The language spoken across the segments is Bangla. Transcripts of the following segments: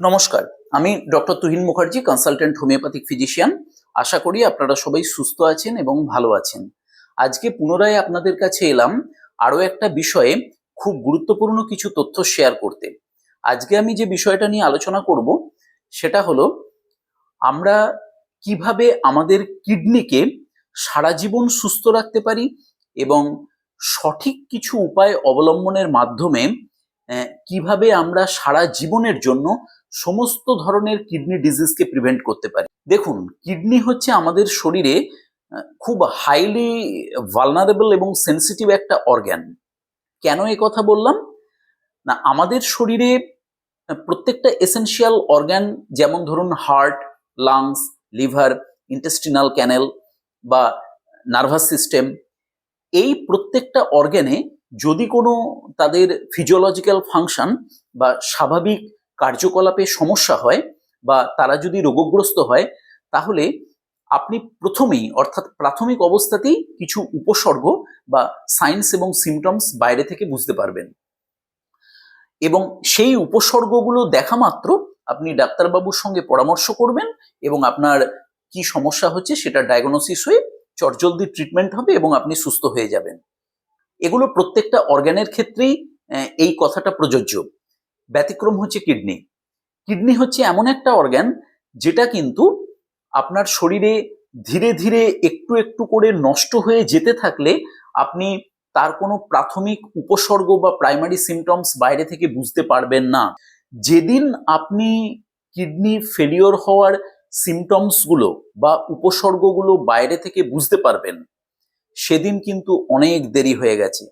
নমস্কার, আমি doctor Tuhin Mukherjee, consultant homeopathic physician. আশা করি আপনারা সবাই সুস্থ আছেন এবং ভালো আছেন। আজকে পুনরায় আপনাদের কাছে এলাম আরও একটা বিষয়ে খুব গুরুত্বপূর্ণ কিছু তথ্য শেয়ার করতে। আজকে আমি যে বিষয়টা নিয়ে আলোচনা করব সেটা হলো আমরা কিভাবে আমাদের কিডনিকে সারা জীবন সুস্থ রাখতে পারি এবং সঠিক কিছু উপায় অবলম্বনের মাধ্যমে কিভাবে আমরা সারা জীবনের জন্য সমস্ত ধরনের কিডনি ডিজিজকে প্রিভেন্ট করতে পারি। দেখুন, কিডনি হচ্ছে আমাদের শরীরে খুব হাইলি ভালনারেবল এবং সেন্সিটিভ একটা অর্গ্যান। কেন এই কথা বললাম না, আমাদের শরীরে প্রত্যেকটা এসেনশিয়াল অর্গ্যান, যেমন ধরুন হার্ট, লাংস, লিভার, ইন্টেস্টিনাল ক্যানেল বা নার্ভাস সিস্টেম, এই প্রত্যেকটা অর্গ্যানে যদি কোনো তাদের ফিজিওলজিক্যাল ফাংশন বা স্বাভাবিক কার্যকলাপে সমস্যা হয় বা তারা যদি রোগগ্রস্ত হয়, তাহলে আপনি প্রথমেই অর্থাৎ প্রাথমিক অবস্থাতেই কিছু উপসর্গ বা সাইন্স এবং সিমটমস বাইরে থেকে বুঝতে পারবেন এবং সেই উপসর্গগুলো দেখা মাত্র আপনি ডাক্তারবাবুর সঙ্গে পরামর্শ করবেন এবং আপনার কি সমস্যা হচ্ছে সেটা ডায়াগনোসিস হয়ে চটজলদি ট্রিটমেন্ট হবে এবং আপনি সুস্থ হয়ে যাবেন। এগুলো প্রত্যেকটা অর্গ্যানের ক্ষেত্রেই এই কথাটা প্রযোজ্য। ব্যতিক্রম হচ্ছে কিডনি। কিডনি হচ্ছে এমন একটা অর্গ্যান যেটা কিন্তু আপনার শরীরে ধীরে ধীরে একটু একটু করে নষ্ট হয়ে যেতে থাকলে আপনি তার কোনো প্রাথমিক উপসর্গ বা প্রাইমারি সিমটমস বাইরে থেকে বুঝতে পারবেন না। যেদিন আপনি কিডনি ফেলিওর হওয়ার সিমটমসগুলো বা উপসর্গগুলো বাইরে থেকে বুঝতে পারবেন, সেদিন কিন্তু অনেক দেরি হয়ে গেছে।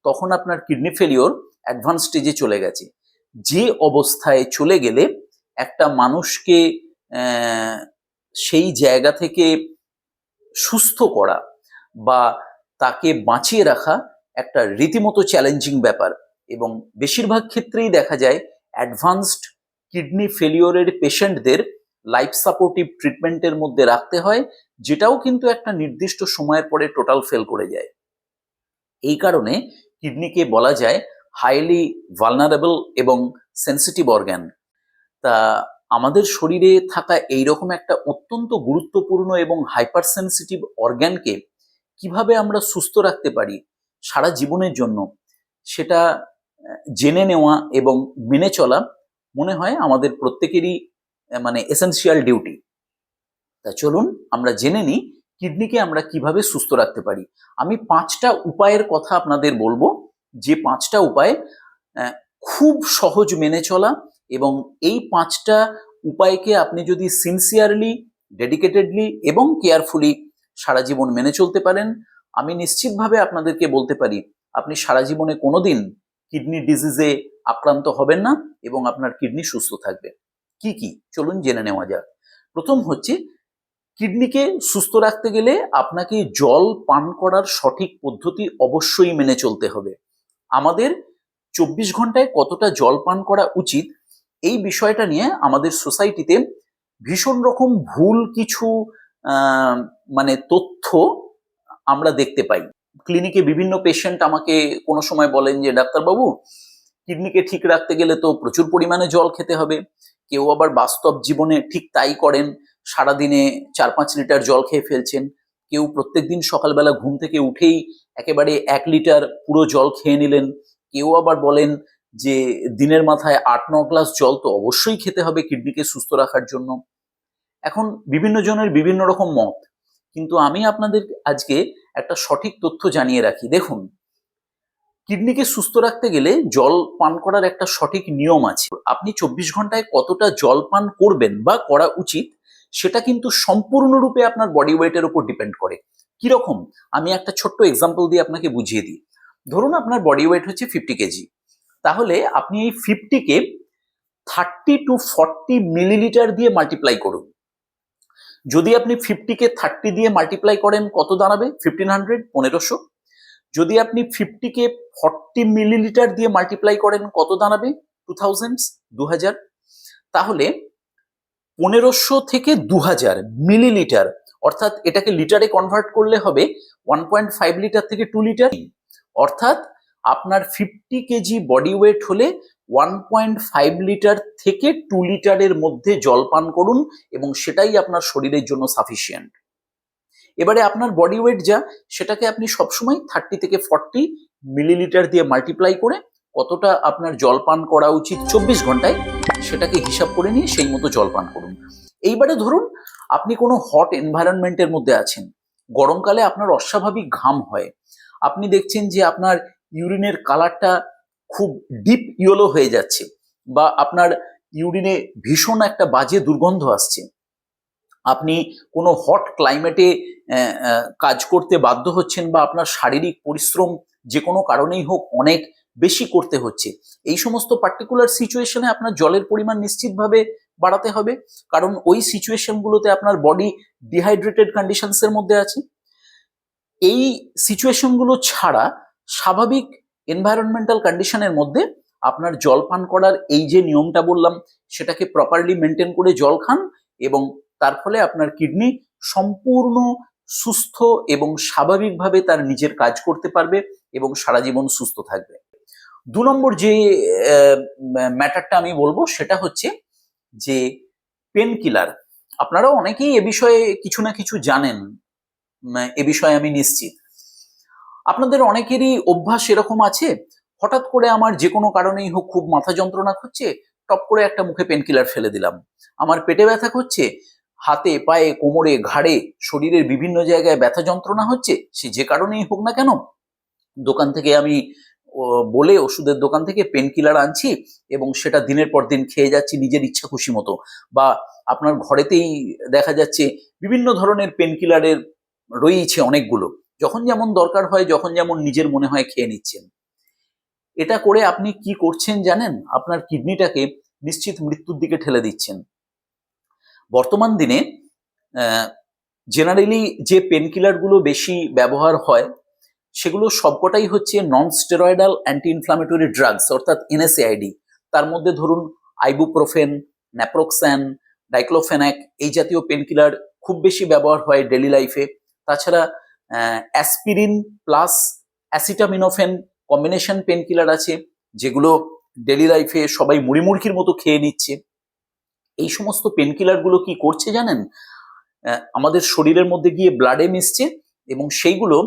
তখন আপনার কিডনি ফেলিওর অ্যাডভান্স স্টেজে চলে গেছে। যে অবস্থায় চলে গেলে একটা মানুষকে সেই জায়গা থেকে সুস্থ করা বা তাকে বাঁচিয়ে রাখা একটা রীতিমতো চ্যালেঞ্জিং ব্যাপার। এবং বেশিরভাগ ক্ষেত্রেই দেখা যায় অ্যাডভান্সড কিডনি ফেলিওরের পেশেন্টদের লাইফ সাপোর্টিভ ট্রিটমেন্টের মধ্যে রাখতে হয়, যেটাও কিন্তু একটা নির্দিষ্ট সময়ের পরে টোটাল ফেল করে যায়। এই কারণে কিডনিকে বলা যায় হাইলি ভালনারেবল এবং সেন্সিটিভ অর্গ্যান। তা আমাদের শরীরে থাকা এইরকম একটা অত্যন্ত গুরুত্বপূর্ণ এবং হাইপার সেন্সিটিভ অর্গ্যানকে কিভাবে আমরা সুস্থ রাখতে পারি সারা জীবনের জন্য, সেটা জেনে নেওয়া এবং মেনে চলা মনে হয় আমাদের প্রত্যেকেরই মানে এসেনশিয়াল ডিউটি। তা চলুন আমরা জেনে নিই কিডনিকে আমরা কিভাবে সুস্থ রাখতে পারি। আমি 5টা উপায়ের কথা আপনাদের বলবো, যে 5টা উপায় খুব সহজ মেনে চলা, এবং এই 5টা উপায়কে আপনি যদি সিনসিয়ারলি, ডেডিকেটেডলি এবং কেয়ারফুলি সারা জীবন মেনে চলতে পারেন, আমি নিশ্চিতভাবে আপনাদেরকে বলতে পারি আপনি সারা জীবনে কোনোদিন কিডনি ডিজিজে আক্রান্ত হবেন না এবং আপনার কিডনি সুস্থ থাকবে। কি কি চলুন জেনে নেওয়া যাক। প্রথম হচ্ছে, কিডনিকে সুস্থ রাখতে গেলে আপনাকে জল পান করার সঠিক পদ্ধতি অবশ্যই মেনে চলতে হবে। আমাদের 24 ঘন্টায় কতটা জল পান করা উচিত, এই বিষয়টা নিয়ে আমাদের সোসাইটিতে ভীষণ রকম ভুল কিছু মানে তথ্য আমরা দেখতে পাই। ক্লিনিকে বিভিন্ন পেশেন্ট আমাকে কোনো সময় বলেন যে ডাক্তারবাবু, কিডনিকে ঠিক রাখতে গেলে তো প্রচুর পরিমাণে জল খেতে হবে। কেউ আবার বাস্তব জীবনে ঠিক তাই করেন, সারাদিনে 4-5 লিটার জল খেয়ে ফেলছেন। কেউ প্রত্যেকদিন সকালবেলা ঘুম থেকে উঠেই একেবারে 1 লিটার পুরো জল খেয়ে নিলেন। কেউ আবার বলেন যে দিনের মাথায় 8-9 গ্লাস জল তো অবশ্যই খেতে হবে কিডনিকে সুস্থ রাখার জন্য। এখন বিভিন্ন জনের বিভিন্ন রকম মত, কিন্তু আমি আপনাদের আজকে একটা সঠিক তথ্য জানিয়ে রাখি। দেখুন, কিডনিকে সুস্থ রাখতে গেলে জল পান করার একটা সঠিক নিয়ম আছে। আপনি 24 ঘন্টায় কতটা জল পান করবেন বা করা উচিত, সেটা কিন্তু সম্পূর্ণরূপে আপনার বডি ওয়েটের উপর ডিপেন্ড করে। কিরকম, আমি একটা ছোট্ট এক্সাম্পল দিয়ে আপনাকে বুঝিয়ে দিই। ধরুন আপনার বডি ওয়েট হচ্ছে 50 কেজি, তাহলে আপনি এই 50-কে 30 to 40 মিলিলিটার দিয়ে মাল্টিপ্লাই করুন। যদি আপনি 50-কে 30 দিয়ে মাল্টিপ্লাই করেন, কত দাঁড়াবে? 1500, 1500। যদি আপনি 50-কে 40 মিলিলিটার দিয়ে মাল্টিপ্লাই করেন, কত দাঁড়াবে? 2000, 2000। তাহলে 1500 থেকে 2000 মিলিলিটার, অর্থাৎ এটাকে লিটারে কনভার্ট করলে হবে 1.5 লিটার থেকে 2 লিটার। অর্থাৎ আপনার 50 কেজি বডি ওয়েট হলে 1.5 লিটার থেকে 2 লিটারের মধ্যে জল পান করুন এবং সেটাই আপনার শরীরের জন্য সাফিসিয়েন্ট। এবারে আপনার বডি ওয়েট যা, সেটাকে আপনি সবসময় 30 থেকে 40 মিলিলিটার দিয়ে মাল্টিপ্লাই করে কতটা আপনার জল পান করা উচিত 24 ঘন্টায় সেটাকে হিসাব করে নিয়ে সেই মতো জল পান করুন। এইবারে ধরুন আপনি কোনো হট এনভায়রনমেন্টের মধ্যে আছেন, গরমকালে আপনার অস্বাভাবিক ঘাম হয়, আপনি দেখছেন যে আপনার ইউরিনের কালারটা খুব ডিপ ইয়েলো হয়ে যাচ্ছে, বা আপনার ইউরিনে ভীষণ একটা বাজে দুর্গন্ধ আসছে, আপনি কোনো হট ক্লাইমেটে কাজ করতে বাধ্য হচ্ছেন, বা আপনার শারীরিক পরিশ্রম যে কোনো কারণেই হোক অনেক বেশি করতে হচ্ছে, এই সমস্ত পার্টিকুলার সিচুয়েশনে আপনার জলের পরিমাণ নিশ্চিতভাবে বাড়াতে হবে, কারণ ওই সিচুয়েশনগুলোতে আপনার বডি ডিহাইড্রেটেড কন্ডিশনসের মধ্যে আছে। এই সিচুয়েশনগুলো ছাড়া স্বাভাবিক এনভায়রনমেন্টাল কন্ডিশনের মধ্যে আপনার জল পান করার এই যে নিয়মটা বললাম সেটাকে প্রপারলি মেনটেন করে জল খান, এবং তার ফলে আপনার কিডনি সম্পূর্ণ সুস্থ এবং স্বাভাবিকভাবে তার নিজের কাজ করতে পারবে এবং সারা জীবন সুস্থ থাকবে। 2 নম্বর যে ম্যাটারটা আমি বলবো সেটা হচ্ছে যে পেন কিলার। আপনারাও অনেকেই এ বিষয়ে কিছু না কিছু জানেন, এ বিষয়ে আমি নিশ্চিত। আপনাদের অনেকেরই অভ্যাস এরকম আছে, হঠাৎ করে আমার যে কোনো কারণেই হোক খুব মাথা যন্ত্রণা করছে, টপ করে একটা মুখে পেন কিলার ফেলে দিলাম। আমার পেটে ব্যথা করছে, হাতে পায়ে কোমরে ঘাড়ে শরীরের বিভিন্ন জায়গায় ব্যথা যন্ত্রণা হচ্ছে, সে যে কারণেই হোক না কেন, দোকান থেকে আমি বলে ওষুধের দোকান থেকে পেন কিলার আনছি এবং সেটা দিনের পর দিন খেয়ে যাচ্ছি নিজের ইচ্ছা খুশি মতো, বা আপনার ঘরেতেই দেখা যাচ্ছে বিভিন্ন ধরনের পেন কিলারের রয়েছে অনেকগুলো, যখন যেমন দরকার হয় যখন যেমন নিজের মনে হয় খেয়ে নিচ্ছেন। এটা করে আপনি কি করছেন জানেন? আপনার কিডনিটাকে নিশ্চিত মৃত্যুর দিকে ঠেলে দিচ্ছেন। বর্তমান দিনে জেনারেলি যে পেন কিলারগুলো বেশি ব্যবহার হয় সেগুলো সবকটাই হচ্ছে non steroidal anti inflammatory drugs, অর্থাৎ এনএসএআইডি। তার মধ্যে ধরুন আইবুপ্রোফেন, ন্যাপ্রোক্স্যান, ডাইক্লোফেনাক এই জাতীয় পেন কিলার খুব বেশি ব্যবহার হয় ডেলি লাইফে। তাছাড়া aspirin plus acetaminophen combination pain killer আছে, যেগুলো ডেলি লাইফে সবাই মুড়িমুড়কির মতো খেয়ে নিচ্ছে। এই সমস্ত পেন কিলারগুলো কি করছে জানেন? আমাদের শরীরের মধ্যে গিয়ে ব্লাডে মিশছে এবং সেইগুলো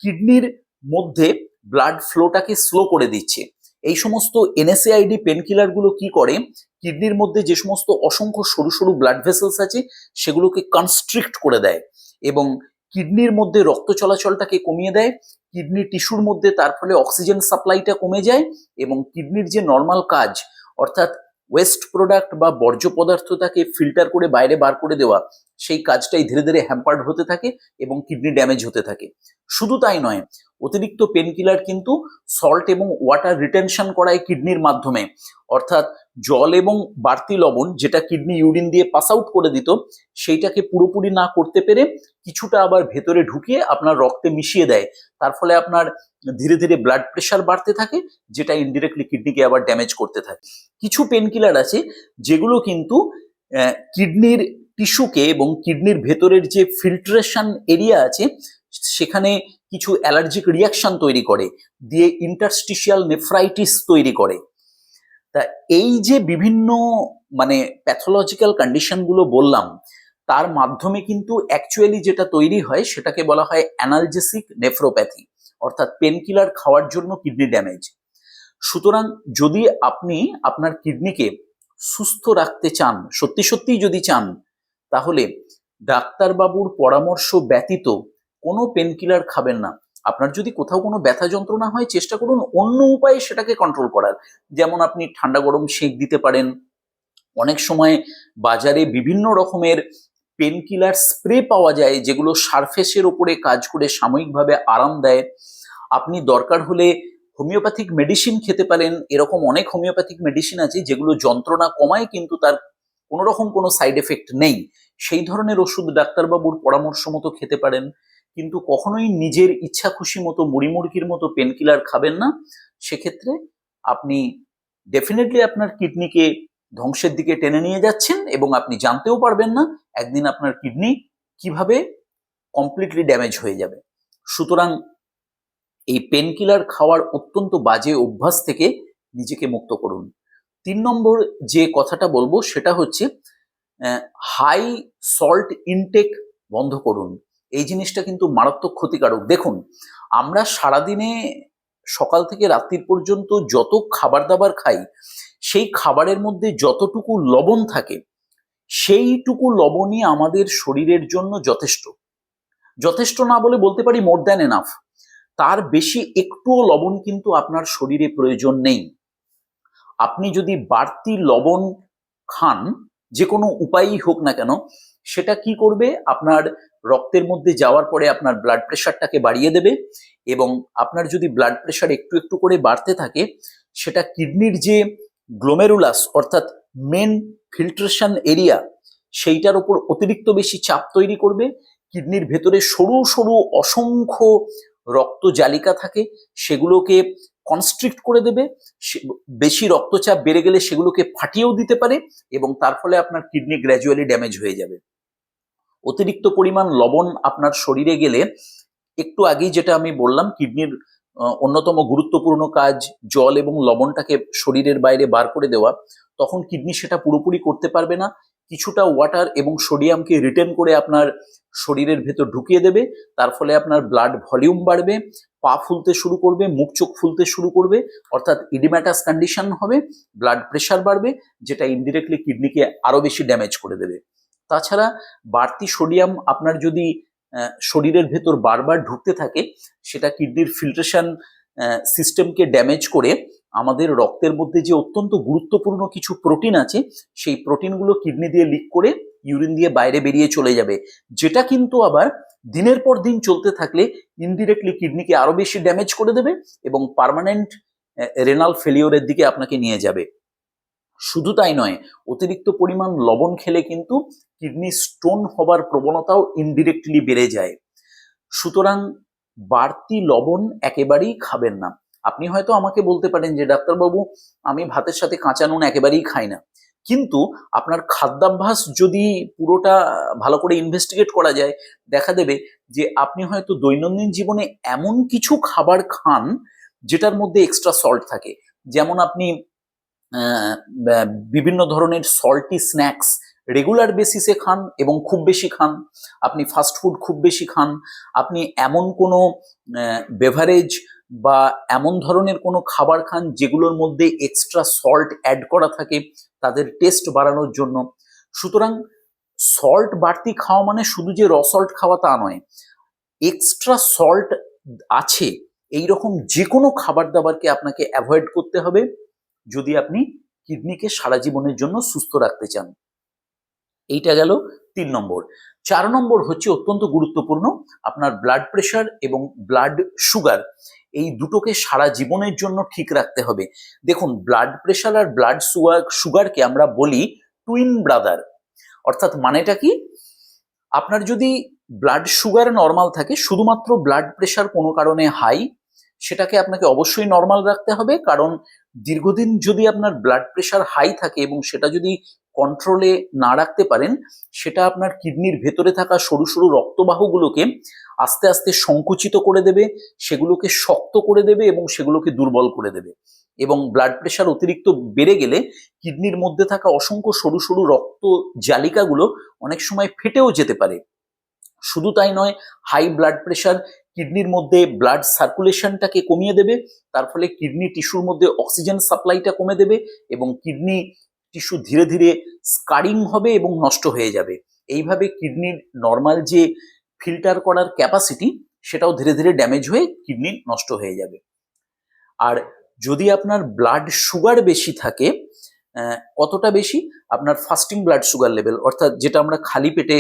কিডনির মধ্যে ব্লাড ফ্লোটাকে স্লো করে দিচ্ছে। এই সমস্ত এনএসএআইডি পেনকিলারগুলো কি করে, কিডনির মধ্যে যে সমস্ত অসংখ্য সরু সরু ব্লাড ভেসেলস আছে সেগুলোকে কনস্ট্রিক্ট করে দেয় এবং কিডনির মধ্যে রক্ত চলাচলটাকে কমিয়ে দেয়, কিডনি টিস্যুর মধ্যে তার ফলে অক্সিজেন সাপ্লাইটা কমে যায় এবং কিডনির যে নর্মাল কাজ, অর্থাৎ ওয়েস্ট প্রোডাক্ট বা বর্জ্য পদার্থটাকে ফিল্টার করে বাইরে বার করে দেওয়া, সেই কাজটাই ধীরে ধীরে হ্যাম্পার্ড হতে থাকে এবং কিডনি ড্যামেজ হতে থাকে। শুধু তাই নয়, অতিরিক্ত পেনকিলার কিন্তু সল্ট এবং ওয়াটার রিটেনশন করায় কিডনির মাধ্যমে, অর্থাৎ জল এবং বাড়তি লবণ যেটা কিডনি ইউরিন দিয়ে পাস আউট করে দিত সেইটাকে পুরোপুরি না করতে পেরে কিছুটা আবার ভেতরে ঢুকিয়ে আপনার রক্তে মিশিয়ে দেয়। তার ফলে আপনার ধীরে ধীরে ব্লাড প্রেশার বাড়তে থাকে, যেটা ইনডিরেক্টলি কিডনিকে আবার ড্যামেজ করতে থাকে। কিছু পেনকিলার আছে যেগুলো কিন্তু কিডনির টিস্যুকে এবং কিডনির ভেতরের যে ফিল্ট্রেশন এরিয়া আছে সেখানে কিছু অ্যালার্জিক রিয়াকশন তৈরি করে, দিয়ে ইন্টারস্টিশিয়াল নেফ্রাইটিস তৈরি করে। তা এই যে বিভিন্ন মানে প্যাথোলজিক্যাল কন্ডিশনগুলো বললাম, তার মাধ্যমে কিন্তু অ্যাকচুয়ালি যেটা তৈরি হয় সেটাকে বলা হয় অ্যানালজেসিক নেফ্রোপ্যাথি, অর্থাৎ পেনকিলার খাওয়ার জন্য কিডনি ড্যামেজ। সুতরাং যদি আপনি আপনার কিডনিকে সুস্থ রাখতে চান, সত্যি সত্যিই যদি চান, তাহলে ডাক্তারবাবুর পরামর্শ ব্যতীত কোনো পেনকিলার খাবেন না। আপনার যদি কোথাও কোনো ব্যথা যন্ত্রণা হয় চেষ্টা করুন অন্য উপায়ে সেটাকে কন্ট্রোল করার, যেমন আপনি ঠান্ডা গরম সেঁক দিতে পারেন। অনেক সময় বাজারে বিভিন্ন রকমের পেনকিলার স্প্রে পাওয়া যায় যেগুলো সারফেসের ওপরে কাজ করে সাময়িকভাবে আরাম দেয়। আপনি দরকার হলে হোমিওপ্যাথিক মেডিসিন খেতে পারেন, এরকম অনেক হোমিওপ্যাথিক মেডিসিন আছে যেগুলো যন্ত্রণা কমায় কিন্তু তার কোনো রকম কোনো সাইড এফেক্ট নেই, সেই ধরনের ওষুধ ডাক্তারবাবুর পরামর্শ মতো খেতে পারেন। কিন্তু কখনোই নিজের ইচ্ছা খুশি মতো মুড়িমুড়কির মতো পেনকিলার খাবেন না, সেক্ষেত্রে আপনি ডেফিনেটলি আপনার কিডনিকে ধ্বংসের দিকে টেনে নিয়ে যাচ্ছেন এবং আপনি জানতেও পারবেন না একদিন আপনার কিডনি কিভাবে কমপ্লিটলি ড্যামেজ হয়ে যাবে। সুতরাং এই পেনকিলার খাওয়ার অত্যন্ত বাজে অভ্যাস থেকে নিজেকে মুক্ত করুন। তিন নম্বর যে কথাটা বলবো সেটা হচ্ছে হাই সল্ট ইনটেক বন্ধ করুন। এই জিনিসটা কিন্তু মারাত্মক ক্ষতিকারক। দেখুন, আমরা সারাদিনে সকাল থেকে রাত্রির পর্যন্ত যত খাবার দাবার খাই, সেই খাবারের মধ্যে যতটুকু লবণ থাকে সেইটুকু লবণই আমাদের শরীরের জন্য যথেষ্ট। যথেষ্ট না বলে বলতে পারি মোর দ্যান এনাফ। তার বেশি একটুও লবণ কিন্তু আপনার শরীরে প্রয়োজন নেই। আপনি যদি বাড়তি লবণ খান, যে কোনো উপায়ই হোক না কেন, সেটা কি করবে, আপনার রক্তের মধ্যে যাওয়ার পরে আপনার ব্লাড প্রেশারটাকে বাড়িয়ে দেবে। এবং আপনার যদি ব্লাড প্রেশার একটু একটু করে বাড়তে থাকে, সেটা কিডনির যে গ্লোমেরুলাস অর্থাৎ মেন ফিল্ট্রেশন এরিয়া, সেইটার উপর অতিরিক্ত বেশি চাপ তৈরি করবে। কিডনির ভেতরে সরু সরু অসংখ্য রক্ত জালিকা থাকে, সেগুলোকে কনস্ট্রিক্ট করে দেবে। বেশি রক্তচাপ বেড়ে গেলে সেগুলোকে ফাটিয়েও দিতে পারে এবং তার ফলে আপনার কিডনি গ্র্যাজুয়ালি ড্যামেজ হয়ে যাবে। অতিরিক্ত পরিমাণ লবণ আপনার শরীরে গেলে, একটু আগেই যেটা আমি বললাম, কিডনির অন্যতম গুরুত্বপূর্ণ কাজ জল এবং লবণটাকে শরীরের বাইরে বার করে দেওয়া, তখন কিডনি সেটা পুরোপুরি করতে পারবে না। কিছুটা ওয়াটার এবং সোডিয়ামকে রিটেন করে আপনার শরীরের ভেতর ঢুকিয়ে দেবে। তার ফলে আপনার ব্লাড ভলিউম বাড়বে, পা ফুলতে শুরু করবে, মুখ চোখ ফুলতে শুরু করবে, অর্থাৎ ইডিম্যাটাস কন্ডিশন হবে, ব্লাড প্রেশার বাড়বে, যেটা ইনডিরেক্টলি কিডনিকে আরো বেশি ড্যামেজ করে দেবে। তাছাড়া বাড়তি সোডিয়াম আপনার যদি শরীরের ভেতর বারবার ঢুকতে থাকে, সেটা কিডনির ফিল্ট্রেশন সিস্টেমকে ড্যামেজ করে আমাদের রক্তের মধ্যে যে অত্যন্ত গুরুত্বপূর্ণ কিছু প্রোটিন আছে, সেই প্রোটিনগুলো কিডনি দিয়ে লিক করে ইউরিন দিয়ে বাইরে বেরিয়ে চলে যাবে, যেটা কিন্তু আবার দিনের পর দিন চলতে থাকলে ইনডিরেক্টলি কিডনিকে আরো বেশি ড্যামেজ করে দেবে এবং পার্মানেন্ট রেনাল ফেলিওরের দিকে আপনাকে নিয়ে যাবে। শুধু তাই নয়, অতিরিক্ত পরিমাণ লবণ খেলে কিন্তু কিডনি স্টোন হবার প্রবণতাও ইনডিরেক্টলি বেড়ে যায়। সুতরাং বাড়তি লবণ একেবারেই খাবেন না। আপনি হয়তো আমাকে বলতে পারেন যে ডাক্তারবাবু, আমি ভাতের সাথে কাঁচা নুন একেবারেই খাই না, কিন্তু আপনার খাদ্যাভ্যাস যদি পুরোটা ভালো করে ইনভেস্টিগেট করা যায়, দেখা দেবে যে আপনি হয়তো দৈনন্দিন জীবনে এমন কিছু খাবার খান যেটার মধ্যে এক্সট্রা সল্ট থাকে। যেমন আপনি বিভিন্ন ধরনের সল্টি স্ন্যাক্স রেগুলার বেসিসে খান এবং খুব বেশি খান, আপনি ফাস্ট ফুড খুব বেশি খান, আপনি এমন কোনো বেভারেজ বা এমন ধরনের কোনো খাবার খান যেগুলোর মধ্যে এক্সট্রা সল্ট অ্যাড করা থাকে তাদের টেস্ট বাড়ানোর জন্য। সুতরাং সল্ট বাড়তি খাওয়া মানে শুধু যে র সল্ট খাওয়া তা নয়, এক্সট্রা সল্ট আছে এইরকম যে কোনো খাবার দাবারকে আপনাকে অ্যাভয়েড করতে হবে যদি আপনি কিডনিকে সারা জীবনের জন্য সুস্থ রাখতে চান। এইটা গেল 3 নম্বর। 4 নম্বর হচ্ছে অত্যন্ত গুরুত্বপূর্ণ, আপনার ব্লাড প্রেশার এবং ব্লাড সুগার, এই দুটোকে সারা জীবনের জন্য ঠিক রাখতে হবে। দেখুন, ব্লাড প্রেশার আর ব্লাড সুগারকে আমরা বলি টুইন ব্রাদার। অর্থাৎ মানেটা কি, আপনার যদি ব্লাড সুগার নর্মাল থাকে, শুধুমাত্র ব্লাড প্রেশার কোনো কারণে হাই, সেটাকে আপনাকে অবশ্যই নর্মাল রাখতে হবে। কারণ দীর্ঘদিন যদি আপনার ব্লাড প্রেশার হাই থাকে এবং সেটা যদি কন্ট্রোলে না রাখতে পারেন, সেটা আপনার কিডনির ভেতরে থাকা সরু সরু রক্তবাহগুলোকে আস্তে আস্তে সংকুচিত করে দেবে, সেগুলোকে শক্ত করে দেবে এবং সেগুলোকে দুর্বল করে দেবে। এবং ব্লাড প্রেশার অতিরিক্ত বেড়ে গেলে কিডনির মধ্যে থাকা অসংখ্য সরু সরু রক্ত জালিকাগুলো অনেক সময় ফেটেও যেতে পারে। শুধু তাই নয়, হাই ব্লাড প্রেশার কিডনির মধ্যে ব্লাড সার্কুলেশনটাকে কমিয়ে দেবে, তার ফলে কিডনি টিস্যুর মধ্যে অক্সিজেন সাপ্লাইটা কমে দেবে এবং কিডনি টিস্যু ধীরে ধীরে স্কারিং হবে এবং নষ্ট হয়ে যাবে। এইভাবে কিডনির নর্মাল যে ফিল্টার করার ক্যাপাসিটি, সেটাও ধীরে ধীরে ড্যামেজ হয়ে কিডনি নষ্ট হয়ে যাবে। আর যদি আপনার ব্লাড সুগার বেশি থাকে, কতটা বেশি, আপনার ফাস্টিং ব্লাড সুগার লেভেল অর্থাৎ যেটা আমরা খালি পেটে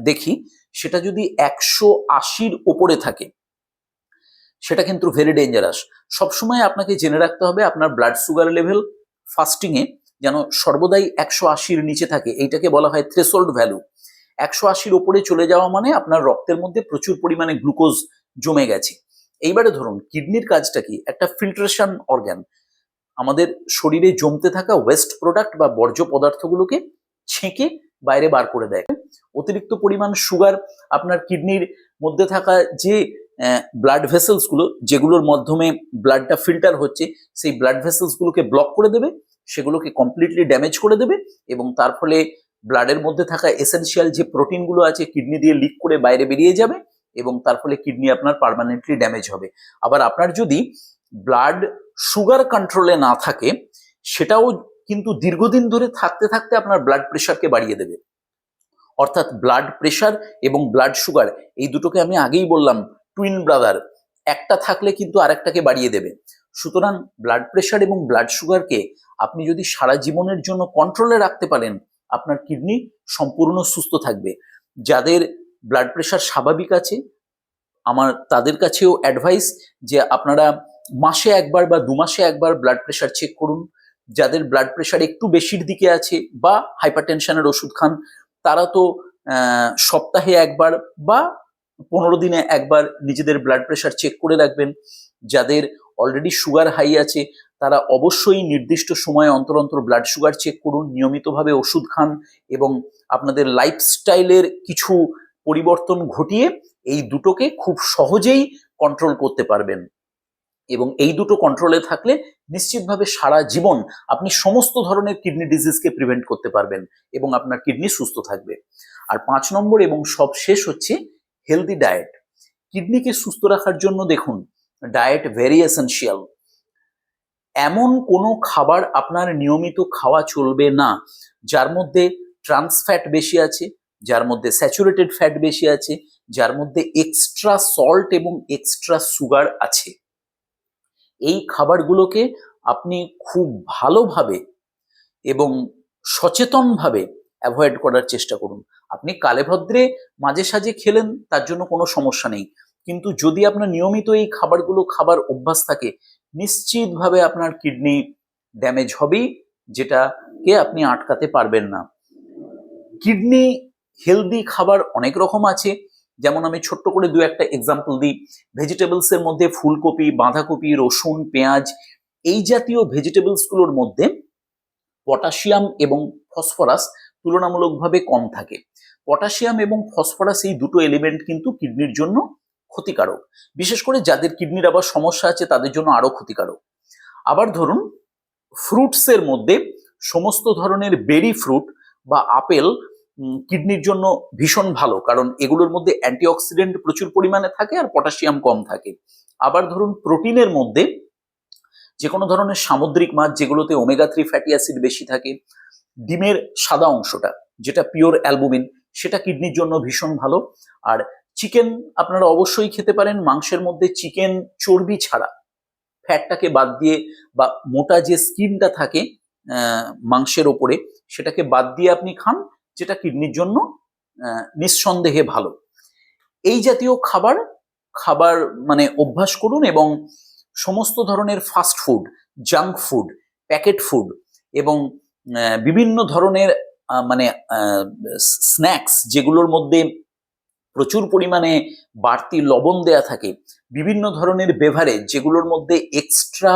দেখি, সেটা যদি 180-র ওপরে থাকে, সেটা কিন্তু ভেরি ডেঞ্জারাস। সবসময় আপনাকে জেনে রাখতে হবে আপনার ব্লাড সুগার লেভেল ফাস্টিংয়ে যেন সর্বদাই 180-র নিচে থাকে। এইটাকে বলা হয় থ্রেশহোল্ড ভ্যালু। 180-র ওপরে চলে যাওয়া মানে আপনার রক্তের মধ্যে প্রচুর পরিমাণে গ্লুকোজ জমে গেছে। এইবারে ধরুন, কিডনির কাজটা কি, একটা ফিল্ট্রেশন অর্গান, আমাদের শরীরে জমতে থাকা ওয়েস্ট প্রোডাক্ট বা বর্জ্য পদার্থগুলোকে ছেঁকে বাইরে বার করে দেয়। অতিরিক্ত পরিমাণ সুগার আপনার কিডনির মধ্যে থাকা যে ব্লাড ভেসেলস গুলো, যেগুলোর মাধ্যমে ব্লাডটা ফিল্টার হচ্ছে, সেই ব্লাড ভেসেলস গুলোকে ব্লক করে দেবে, সেগুলোকে কমপ্লিটলি ড্যামেজ করে দেবে এবং তার ফলে ব্লাডের মধ্যে থাকা এসেনশিয়াল যে প্রোটিনগুলো আছে কিডনি দিয়ে লিক করে বাইরে বেরিয়ে যাবে এবং তার ফলে কিডনি আপনার পার্মানেন্টলি ড্যামেজ হবে। আবার আপনার যদি ব্লাড সুগার কন্ট্রোলে না থাকে, সেটাও কিন্তু দীর্ঘদিন ধরে থাকতে থাকতে আপনার ব্লাড প্রেশারকে বাড়িয়ে দেবে। অর্থাৎ ব্লাড প্রেশার এবং ব্লাড সুগার এই দুটোকে আমি আগেই বললাম টুইন ব্রাদার, একটা থাকলে কিন্তু আরেকটাকে বাড়িয়ে দেবে। সুতরাং ব্লাড প্রেশার এবং ব্লাড সুগারকে আপনি যদি সারা জীবনের জন্য কন্ট্রোলে রাখতে পারেন, আপনার কিডনি সম্পূর্ণ সুস্থ থাকবে। যাদের ব্লাড প্রেশার স্বাভাবিক আছে, আমার তাদের কাছেও অ্যাডভাইস যে আপনারা মাসে একবার বা 2 মাসে একবার ব্লাড প্রেশার চেক করুন। যাদের ব্লাড প্রেশার একটু বেশির দিকে আছে বা হাইপারটেনশনের ওষুধ খান, তারা তো সপ্তাহে একবার বা 15 দিনে একবার নিজেদের ব্লাড প্রেশার চেক করে রাখবেন। যাদের অলরেডি সুগার হাই আছে, তারা অবশ্যই নির্দিষ্ট সময়ে অন্তর অন্তর ব্লাড সুগার চেক করুন, নিয়মিতভাবে ওষুধ খান এবং আপনাদের লাইফস্টাইলের কিছু পরিবর্তন ঘটিয়ে এই দুটোকে খুব সহজেই কন্ট্রোল করতে পারবেন। এবং এই দুটো কন্ট্রোলে থাকলে নিশ্চিতভাবে সারা জীবন আপনি সমস্ত ধরনের কিডনি ডিজিজকে প্রিভেন্ট করতে পারবেন এবং আপনার কিডনি সুস্থ থাকবে। আর 5 নম্বর এবং সব শেষ হচ্ছে হেলদি ডায়েট। কিডনিকে সুস্থ রাখার জন্য দেখুন, ডায়েট ভেরি এসেনশিয়াল। এমন কোনো খাবার আপনার নিয়মিত খাওয়া চলবে না যার মধ্যে ট্রান্স ফ্যাট বেশি আছে, যার মধ্যে স্যাচুরেটেড ফ্যাট বেশি আছে, যার মধ্যে এক্সট্রা সল্ট এবং এক্সট্রা সুগার আছে। এই খাবারগুলোকে আপনি খুব ভালোভাবে এবং সচেতনভাবে অ্যাভয়েড করার চেষ্টা করুন। আপনি কালেভদ্রে মাঝে সাঝে খেলেন, তার জন্য কোনো সমস্যা নেই, কিন্তু যদি আপনার নিয়মিত এই খাবারগুলো খাবার অভ্যাস থাকে, নিশ্চিতভাবে আপনার কিডনি ড্যামেজ হবেই, যেটাকে আপনি আটকাতে পারবেন না। কিডনি হেলদি খাবার অনেক রকম আছে, যেমন আমি ছোট্ট করে 2-1টা এক্সাম্পল দিই। ভেজিটেবলসের মধ্যে ফুলকপি, বাঁধাকপি, রসুন, পেঁয়াজ, এই জাতীয় ভেজিটেবলসগুলোর মধ্যে পটাশিয়াম এবং ফসফরাস তুলনামূলকভাবে কম থাকে। পটাশিয়াম এবং ফসফরাস এই দুটো এলিমেন্ট কিন্তু কিডনির জন্য ক্ষতিকারক, বিশেষ করে যাদের কিডনির আবার সমস্যা আছে তাদের জন্য আরো ক্ষতিকারক। আবার ধরুন, ফ্রুটসের মধ্যে সমস্ত ধরনের বেরি ফ্রুট বা আপেল কিডনির জন্য ভীষণ ভালো, কারণ এগুলোর মধ্যে অ্যান্টিঅক্সিডেন্ট প্রচুর পরিমাণে থাকে আর পটাশিয়াম কম থাকে। আবার ধরুন, প্রোটিনের মধ্যে যে কোনো ধরনের সামুদ্রিক মাছ যেগুলোতে ওমেগা 3 ফ্যাটি অ্যাসিড বেশি থাকে, ডিমের সাদা অংশটা যেটা পিওর অ্যালবুমিন, সেটা কিডনির জন্য ভীষণ ভালো। আর চিকেন আপনারা অবশ্যই খেতে পারেন। মাংসের মধ্যে চিকেন চর্বি ছাড়া, ফ্যাটটাকে বাদ দিয়ে বা মোটা যে স্কিনটা থাকে মাংসের ওপরে, সেটাকে বাদ দিয়ে আপনি খান, যেটা কিডনির জন্য নিঃসন্দেহে ভালো। এই জাতীয় খাবার খাবার মানে অভ্যাস করুন এবং সমস্ত ধরনের fast food, junk food, packet food এবং বিভিন্ন ধরনের মানে স্ন্যাক্স যেগুলোর মধ্যে প্রচুর পরিমাণে বাড়তি লবণ দেয়া থাকে, বিভিন্ন ধরনের বেভারেজ যেগুলোর মধ্যে এক্সট্রা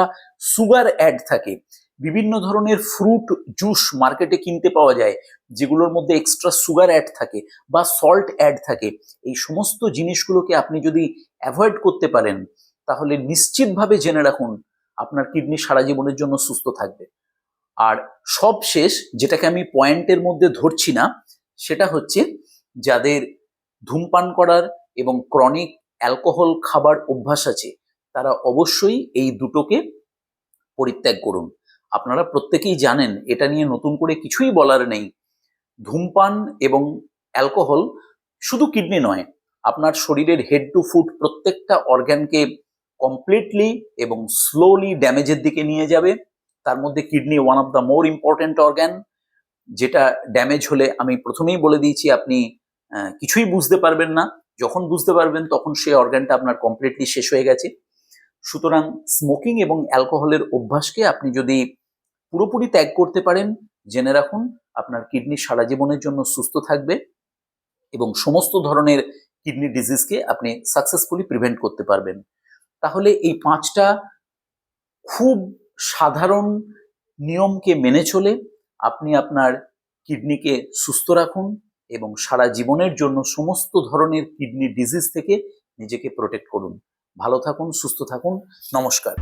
সুগার অ্যাড থাকে, বিভিন্ন ধরনের ফ্রুট জুস মার্কেটে কিনতে পাওয়া যায় যেগুলোর মধ্যে এক্সট্রা সুগার অ্যাড থাকে বা সল্ট অ্যাড থাকে, এই সমস্ত জিনিসগুলোকে আপনি যদি অ্যাভয়েড করতে পারেন, তাহলে নিশ্চিতভাবে জেনে রাখুন আপনার কিডনি সারা জীবনের জন্য সুস্থ থাকবে। আর সব শেষ, যেটাকে আমি পয়েন্টের মধ্যে ধরছি না, সেটা হচ্ছে যাদের ধূমপান করার এবং ক্রনিক অ্যালকোহল খাবার অভ্যাস আছে, তারা অবশ্যই এই দুটোকে পরিত্যাগ করুন। আপনারা প্রত্যেকেই জানেন, এটা নিয়ে নতুন করে কিছুই বলার নেই। ধূমপান এবং অ্যালকোহল শুধু কিডনি নয়, আপনার শরীরের হেড টু ফুট প্রত্যেকটা অর্গ্যানকে কমপ্লিটলি এবং স্লোলি ড্যামেজের দিকে নিয়ে যাবে। তার মধ্যে kidney one of the more important organ, যেটা ড্যামেজ হলে আমি প্রথমেই বলে দিয়েছি আপনি কিছুই বুঝতে পারবেন না। যখন বুঝতে পারবেন তখন সেই অর্গ্যানটা আপনার কমপ্লিটলি শেষ হয়ে গেছে। সুতরাং স্মোকিং এবং অ্যালকোহলের অভ্যাসকে আপনি যদি পুরোপুরি ত্যাগ করতে পারেন, জেনে রাখুন আপনার কিডনি সারা জীবনের জন্য সুস্থ থাকবে এবং সমস্ত ধরনের কিডনি ডিজিজকে আপনি সাকসেসফুলি প্রিভেন্ট করতে পারবেন। তাহলে এই 5টা খুব সাধারণ নিয়মকে মেনে চলে আপনি আপনার কিডনিকে সুস্থ রাখুন এবং সারা জীবনের জন্য সমস্ত ধরনের কিডনি ডিজিজ থেকে নিজেকে প্রোটেক্ট করুন। ভালো থাকুন, সুস্থ থাকুন। নমস্কার।